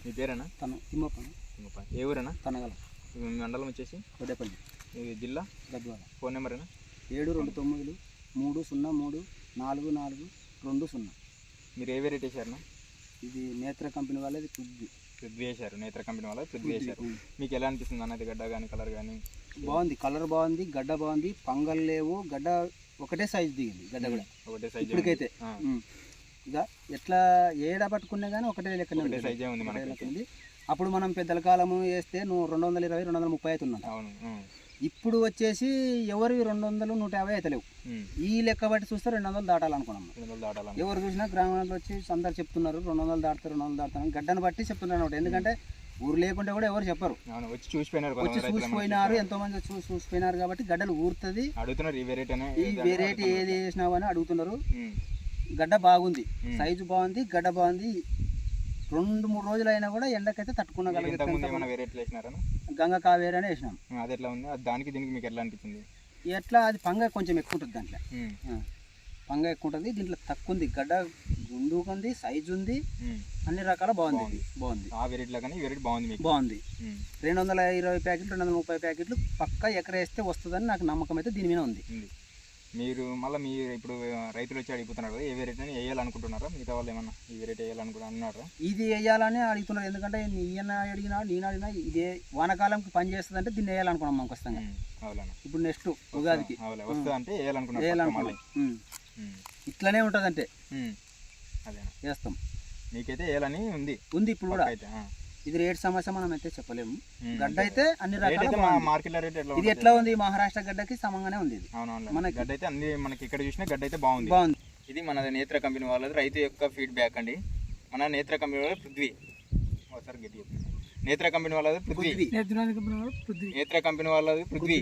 మీ పేరేనా? తిమ్మప్ప. ఏ ఊరేనా? తనగల. మండలం వచ్చేసి వడ్డేపల్లి. జిల్లా గద్వాల. ఫోన్ నెంబరేనా? 7293034420. మీరు ఏ వెరైటీ వేసారనా? ఇది నేత్ర కంపెనీ వాళ్ళది పృథ్వీ వేశారు. నేత్ర కంపెనీ వాళ్ళది పృథ్వీ వేశారు. మీకు ఎలా అనిపిస్తుంది అన్నది గడ్డ కానీ కలర్ కానీ? బాగుంది, కలర్ బాగుంది, గడ్డ బాగుంది, పంగల్ లేవు, గడ్డ ఒకటే సైజు దిగింది. గడ్డ కూడా ఒకటే సైజ్ ఇప్పటికైతే ఇక ఎట్లా ఏడా పట్టుకున్నా కానీ ఒకటే లెక్కనే సైజే ఉంది మనకి. అప్పుడు మనం పెద్దల కాలము వేస్తే నువ్వు 220, 230 అవుతున్నాను. అవును. ఇప్పుడు వచ్చేసి ఎవరివి 200, 150 అవుతలేవు. ఈ లెక్క బట్టి చూస్తే 200 దాటాలనుకున్నాం. ఎవరు చూసినా గ్రామాల్లో వచ్చి అందరు చెప్తున్నారు 200 దాటుతారు, 200 దాటుతారు. గడ్డను బట్టి చెప్తున్నారు అనమాట. ఎందుకంటే ఊరు లేకుంటే కూడా ఎవరు చెప్పరు. వచ్చి చూసిపోయినారు, ఎంతో మంది వచ్చి చూసిపోయినారు కాబట్టి గడ్డలు ఊరుతుంది. అడుగుతున్నారు ఈ వెరైటీ ఏది వేసినావు అని అడుగుతున్నారు. గడ్డ బాగుంది, సైజు బాగుంది, గడ్డ బాగుంది. 2-3 రోజులు అయినా కూడా ఎండకైతే తట్టుకున్నగలుగుతాం. గంగ కావేరి అని వేసినాం. అది ఎట్లా ఉంది? దానికి దీనికి మీకు ఎట్లా అనిపించింది? ఎట్లా అది పంగ కొంచెం ఎక్కువ ఉంటుంది, దాంట్లో పంగ ఎక్కువ ఉంటుంది. దీంట్లో తక్కువ ఉంది, గడ్డ గుండుకుంది, సైజు ఉంది, అన్ని రకాల బాగుంది. ఆ వెరైటీలో కానీ ఈ వెరైటీ బాగుంది. 220 ప్యాకెట్లు, 230 ప్యాకెట్లు పక్కా ఎకరేస్తే వస్తుందని నాకు నమ్మకం అయితే దీని మీద ఉంది. మీరు ఇప్పుడు రైతులు వచ్చి అడుగుతున్నారు కదా, ఏ వెరైటీని వేయాలనుకుంటున్నారా? మిగతా వాళ్ళు ఏమన్నా ఈ వెరైటీ వేయాలనుకుంటున్నారా? ఇది వేయాలని అడుగుతున్నారు. ఎందుకంటే ఈయన అడిగినా నేను అడిగినా ఇదే వానకాలంకి పని చేస్తుంది అంటే దీన్ని వేయాలనుకున్నాం మనం ఖచ్చితంగా. ఇప్పుడు నెక్స్ట్ ఉగాదికి వేయాలనుకున్నాం. ఇట్లనే ఉంటుంది అంటే వేస్తాం. మీకైతే వేయాలని ఉంది. ఇప్పుడు కూడా ఇది రేట్ సమస్య మనం అయితే చెప్పలేము. గడ్డ అయితే అన్ని రకాల మార్కెట్ రేట్ ఇది ఎట్లా ఉంది, మహారాష్ట్ర గడ్డకి సమంగానే ఉంది. మనకి గడ్డ అయితే అన్ని మనకి ఇక్కడ చూసినా గడ్డ అయితే బాగుంది. ఇది మన నేత్ర కంపెనీ వాళ్ళది రైతు యొక్క ఫీడ్బ్యాక్ అండి. మన నేత్ర కంపెనీ వాళ్ళది పృథ్వీ. ఒకసారి గట్టి చెప్తాను. నేత్ర కంపెనీ వాళ్ళది పృథ్వీ. నేత్ర కంపెనీ వాళ్ళది పృథ్వీ.